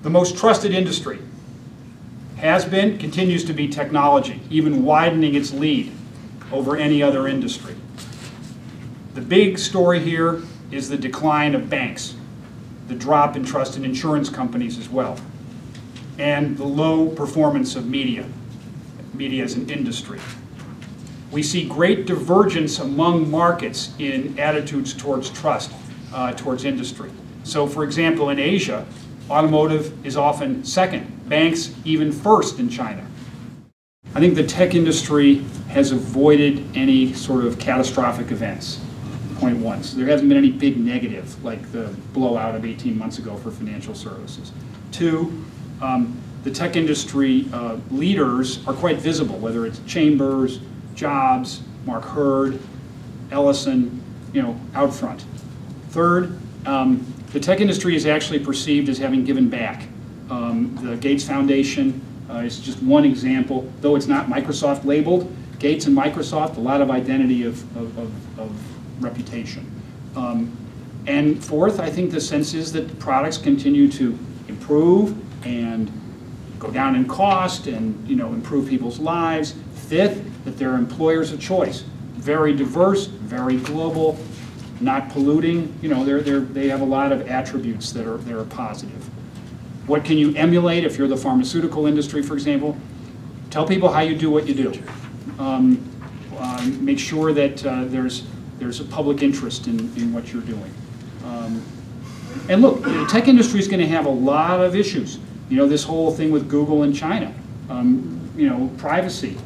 The most trusted industry has been, continues to be technology, even widening its lead over any other industry. The big story here is the decline of banks, the drop in trust in insurance companies as well, and the low performance of media as an industry. We see great divergence among markets in attitudes towards trust, towards industry. So for example, in Asia, automotive is often second, banks even first in China. I think the tech industry has avoided any sort of catastrophic events, point one. So there hasn't been any big negative like the blowout of 18 months ago for financial services. Two, the tech industry leaders are quite visible, whether it's Chambers, Jobs, Mark Hurd, Ellison, out front. Third, the tech industry is actually perceived as having given back. The Gates Foundation is just one example, though it's not Microsoft labeled. Gates and Microsoft, a lot of identity of reputation. And fourth, I think the sense is that products continue to improve and go down in cost and improve people's lives. Fifth, that they're employers of choice, very diverse, very global, not polluting. They have a lot of attributes that are positive. What can you emulate if you're the pharmaceutical industry, for example? Tell people how you do what you do. Make sure that there's a public interest in what you're doing. And look, the tech industry is going to have a lot of issues. This whole thing with Google and China, privacy.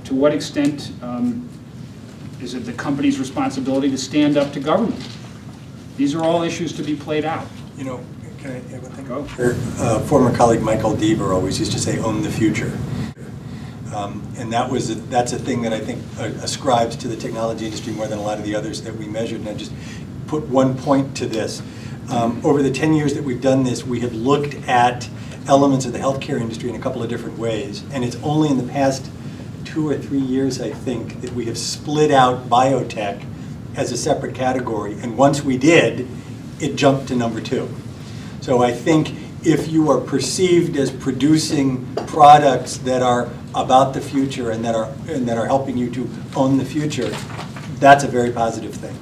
To what extent is it the company's responsibility to stand up to government? These are all issues to be played out. Can I add one thing? Go. Former colleague Michael Deaver always used to say, "Own the future," and that's a thing that I think ascribes to the technology industry more than a lot of the others that we measured. And I just put one point to this. Over the 10 years that we've done this, we have looked at elements of the healthcare industry in a couple of different ways, and it's only in the past 2 or 3 years, I think, that we have split out biotech as a separate category. And once we did, it jumped to number 2. So I think if you are perceived as producing products that are about the future and that are helping you to own the future, that's a very positive thing.